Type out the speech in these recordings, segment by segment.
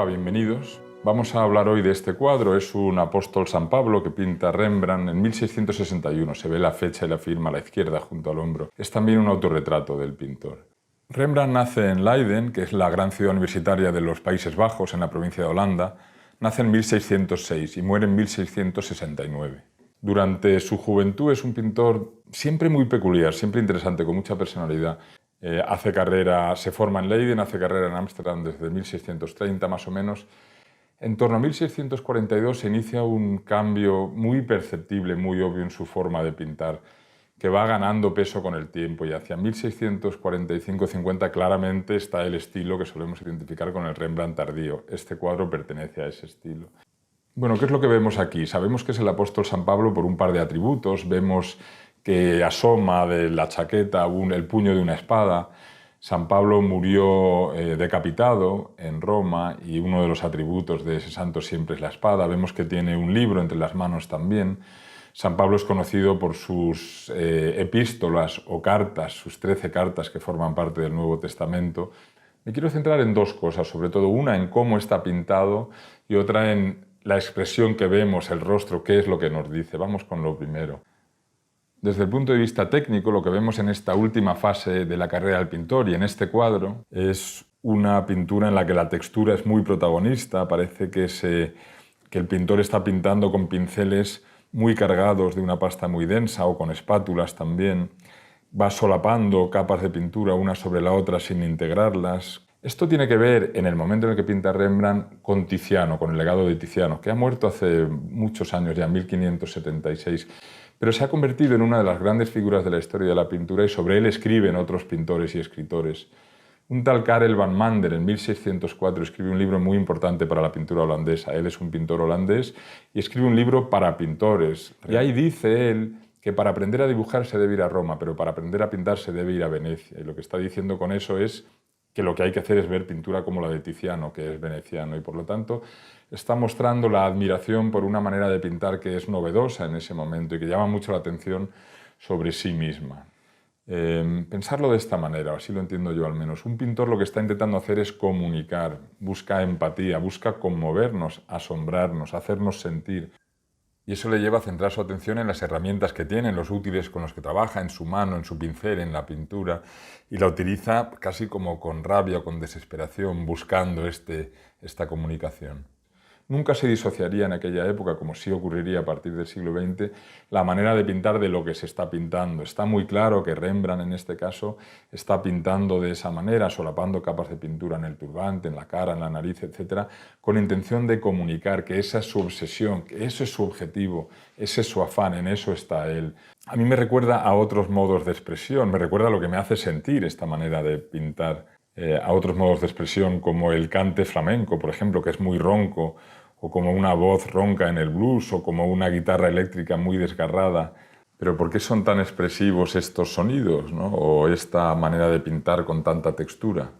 Hola, bienvenidos. Vamos a hablar hoy de este cuadro. Es un apóstol San Pablo que pinta Rembrandt en 1661. Se ve la fecha y la firma a la izquierda junto al hombro. Es también un autorretrato del pintor. Rembrandt nace en Leiden, que es la gran ciudad universitaria de los Países Bajos, en la provincia de Holanda. Nace en 1606 y muere en 1669. Durante su juventud es un pintor siempre muy peculiar, siempre interesante, con mucha personalidad. Se forma en Leiden, hace carrera en Ámsterdam desde 1630 más o menos. En torno a 1642 se inicia un cambio muy perceptible, muy obvio en su forma de pintar, que va ganando peso con el tiempo, y hacia 1645-50 claramente está el estilo que solemos identificar con el Rembrandt tardío. Este cuadro pertenece a ese estilo. Bueno, ¿qué es lo que vemos aquí? Sabemos que es el apóstol San Pablo por un par de atributos. Vemos que asoma de la chaqueta el puño de una espada. San Pablo murió decapitado en Roma y uno de los atributos de ese santo siempre es la espada. Vemos que tiene un libro entre las manos también. San Pablo es conocido por sus epístolas o cartas, sus 13 cartas que forman parte del Nuevo Testamento. Me quiero centrar en dos cosas, sobre todo una en cómo está pintado y otra en la expresión que vemos, el rostro, qué es lo que nos dice. Vamos con lo primero. Desde el punto de vista técnico, lo que vemos en esta última fase de la carrera del pintor y en este cuadro es una pintura en la que la textura es muy protagonista. Parece que el pintor está pintando con pinceles muy cargados de una pasta muy densa o con espátulas también. Va solapando capas de pintura una sobre la otra sin integrarlas. Esto tiene que ver, en el momento en el que pinta Rembrandt, con Tiziano, con el legado de Tiziano, que ha muerto hace muchos años, ya en 1576, pero se ha convertido en una de las grandes figuras de la historia de la pintura y sobre él escriben otros pintores y escritores. Un tal Karel van Mander en 1604 escribe un libro muy importante para la pintura holandesa. Él es un pintor holandés y escribe un libro para pintores. Y ahí dice él que para aprender a dibujar se debe ir a Roma, pero para aprender a pintar se debe ir a Venecia. Y lo que está diciendo con eso es que lo que hay que hacer es ver pintura como la de Tiziano, que es veneciano, y por lo tanto está mostrando la admiración por una manera de pintar que es novedosa en ese momento y que llama mucho la atención sobre sí misma. Pensarlo de esta manera, así lo entiendo yo al menos. Un pintor lo que está intentando hacer es comunicar, busca empatía, busca conmovernos, asombrarnos, hacernos sentir. Y eso le lleva a centrar su atención en las herramientas que tiene, en los útiles con los que trabaja, en su mano, en su pincel, en la pintura, y la utiliza casi como con rabia o con desesperación, buscando esta comunicación. Nunca se disociaría en aquella época, como sí ocurriría a partir del siglo XX, la manera de pintar de lo que se está pintando. Está muy claro que Rembrandt, en este caso, está pintando de esa manera, solapando capas de pintura en el turbante, en la cara, en la nariz, etc., con intención de comunicar que esa es su obsesión, que ese es su objetivo, ese es su afán, en eso está él. A mí me recuerda a otros modos de expresión, me recuerda a lo que me hace sentir esta manera de pintar. A otros modos de expresión como el cante flamenco, por ejemplo, que es muy ronco, o como una voz ronca en el blues, o como una guitarra eléctrica muy desgarrada. Pero ¿por qué son tan expresivos estos sonidos, ¿no? O esta manera de pintar con tanta textura?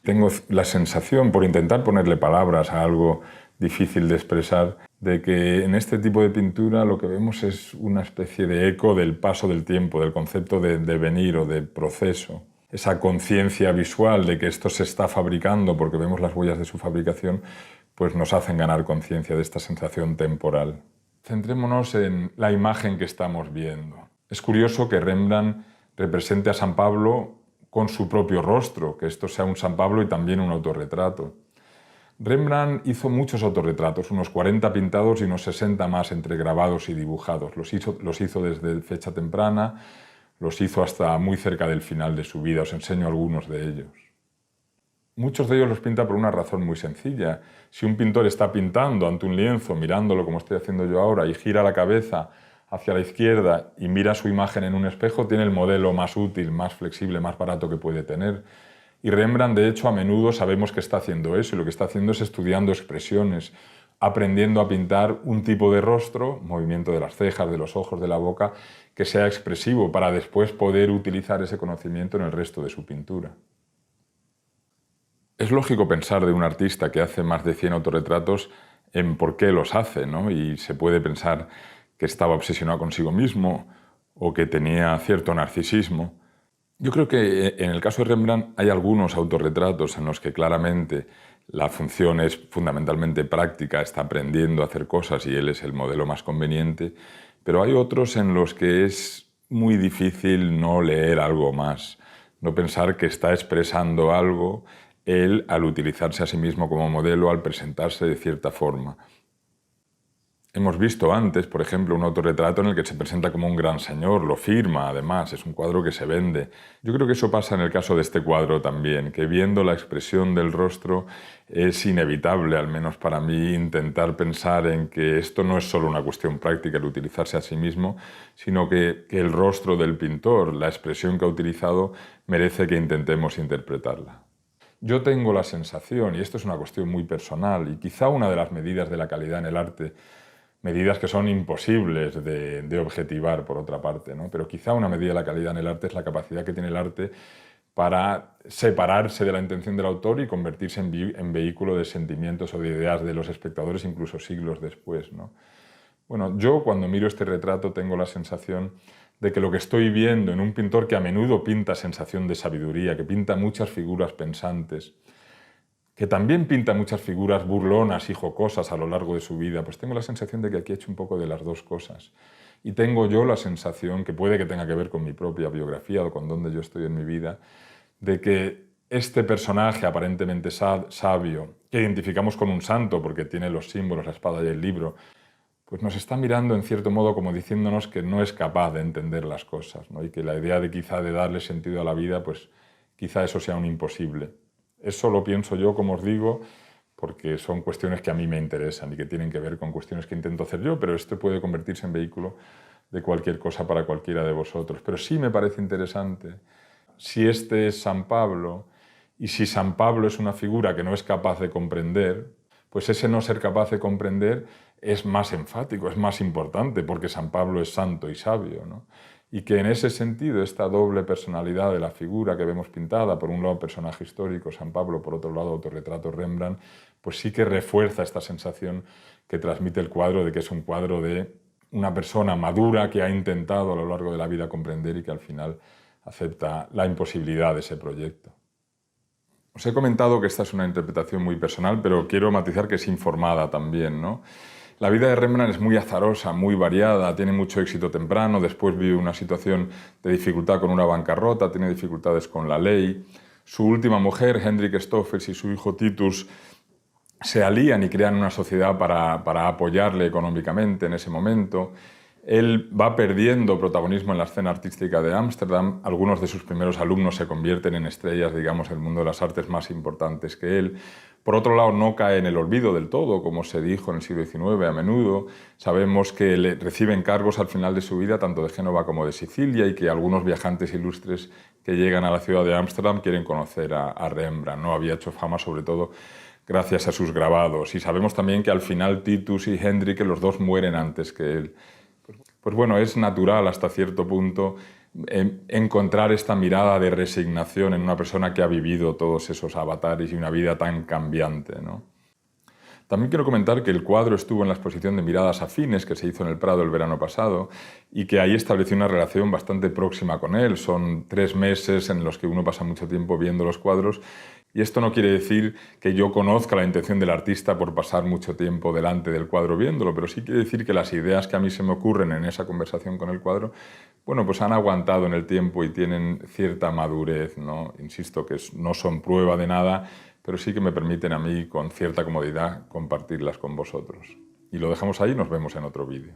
Tengo la sensación, por intentar ponerle palabras a algo difícil de expresar, de que en este tipo de pintura lo que vemos es una especie de eco del paso del tiempo, del concepto de devenir o de proceso. Esa conciencia visual de que esto se está fabricando porque vemos las huellas de su fabricación, pues nos hacen ganar conciencia de esta sensación temporal. Centrémonos en la imagen que estamos viendo. Es curioso que Rembrandt represente a San Pablo con su propio rostro, que esto sea un San Pablo y también un autorretrato. Rembrandt hizo muchos autorretratos, unos 40 pintados y unos 60 más entre grabados y dibujados. Los hizo desde fecha temprana, los hizo hasta muy cerca del final de su vida. Os enseño algunos de ellos. Muchos de ellos los pinta por una razón muy sencilla. Si un pintor está pintando ante un lienzo, mirándolo como estoy haciendo yo ahora, y gira la cabeza hacia la izquierda y mira su imagen en un espejo, tiene el modelo más útil, más flexible, más barato que puede tener. Y Rembrandt, de hecho, a menudo sabemos que está haciendo eso, y lo que está haciendo es estudiando expresiones, aprendiendo a pintar un tipo de rostro, movimiento de las cejas, de los ojos, de la boca, que sea expresivo para después poder utilizar ese conocimiento en el resto de su pintura. Es lógico pensar de un artista que hace más de 100 autorretratos en por qué los hace, ¿no? Y se puede pensar que estaba obsesionado consigo mismo o que tenía cierto narcisismo. Yo creo que en el caso de Rembrandt hay algunos autorretratos en los que claramente la función es fundamentalmente práctica, está aprendiendo a hacer cosas y él es el modelo más conveniente, pero hay otros en los que es muy difícil no leer algo más, no pensar que está expresando algo él al utilizarse a sí mismo como modelo, al presentarse de cierta forma. Hemos visto antes, por ejemplo, un autorretrato en el que se presenta como un gran señor, lo firma además, es un cuadro que se vende. Yo creo que eso pasa en el caso de este cuadro también, que viendo la expresión del rostro es inevitable, al menos para mí, intentar pensar en que esto no es solo una cuestión práctica el utilizarse a sí mismo, sino que el rostro del pintor, la expresión que ha utilizado, merece que intentemos interpretarla. Yo tengo la sensación, y esto es una cuestión muy personal, y quizá una de las medidas de la calidad en el arte, medidas que son imposibles de objetivar, por otra parte, ¿no? Pero quizá una medida de la calidad en el arte es la capacidad que tiene el arte para separarse de la intención del autor y convertirse en vehículo de sentimientos o de ideas de los espectadores, incluso siglos después, ¿no? Bueno, yo cuando miro este retrato tengo la sensación de que lo que estoy viendo en un pintor que a menudo pinta sensación de sabiduría, que pinta muchas figuras pensantes, que también pinta muchas figuras burlonas y jocosas a lo largo de su vida, pues tengo la sensación de que aquí ha hecho un poco de las dos cosas. Y tengo yo la sensación, que puede que tenga que ver con mi propia biografía o con dónde yo estoy en mi vida, de que este personaje aparentemente sabio, que identificamos con un santo porque tiene los símbolos, la espada y el libro, pues nos está mirando en cierto modo como diciéndonos que no es capaz de entender las cosas, ¿no? Y que la idea de quizá de darle sentido a la vida, pues quizá eso sea un imposible. Eso lo pienso yo, como os digo, porque son cuestiones que a mí me interesan y que tienen que ver con cuestiones que intento hacer yo, pero esto puede convertirse en vehículo de cualquier cosa para cualquiera de vosotros. Pero sí me parece interesante si este es San Pablo y si San Pablo es una figura que no es capaz de comprender, pues ese no ser capaz de comprender es más enfático, es más importante, porque San Pablo es santo y sabio, ¿no? Y que en ese sentido esta doble personalidad de la figura que vemos pintada, por un lado personaje histórico, San Pablo, por otro lado autorretrato Rembrandt, pues sí que refuerza esta sensación que transmite el cuadro de que es un cuadro de una persona madura que ha intentado a lo largo de la vida comprender y que al final acepta la imposibilidad de ese proyecto. Os he comentado que esta es una interpretación muy personal, pero quiero matizar que es informada también, ¿no? La vida de Rembrandt es muy azarosa, muy variada, tiene mucho éxito temprano, después vive una situación de dificultad con una bancarrota, tiene dificultades con la ley. Su última mujer, Hendrik Stoffels, y su hijo Titus se alían y crean una sociedad para apoyarle económicamente en ese momento. Él va perdiendo protagonismo en la escena artística de Ámsterdam. Algunos de sus primeros alumnos se convierten en estrellas, digamos, del mundo de las artes más importantes que él. Por otro lado, no cae en el olvido del todo, como se dijo en el siglo XIX a menudo. Sabemos que recibe encargos al final de su vida tanto de Génova como de Sicilia y que algunos viajantes ilustres que llegan a la ciudad de Ámsterdam quieren conocer a Rembrandt, ¿no? Había hecho fama sobre todo gracias a sus grabados. Y sabemos también que al final Titus y Hendrik, los dos mueren antes que él. Pues bueno, es natural hasta cierto punto encontrar esta mirada de resignación en una persona que ha vivido todos esos avatares y una vida tan cambiante, ¿no? También quiero comentar que el cuadro estuvo en la exposición de Miradas Afines que se hizo en el Prado el verano pasado y que ahí estableció una relación bastante próxima con él. Son 3 meses en los que uno pasa mucho tiempo viendo los cuadros y esto no quiere decir que yo conozca la intención del artista por pasar mucho tiempo delante del cuadro viéndolo, pero sí quiere decir que las ideas que a mí se me ocurren en esa conversación con el cuadro, bueno, pues han aguantado en el tiempo y tienen cierta madurez, ¿no? Insisto que no son prueba de nada, pero sí que me permiten a mí con cierta comodidad compartirlas con vosotros. Y lo dejamos ahí y nos vemos en otro vídeo.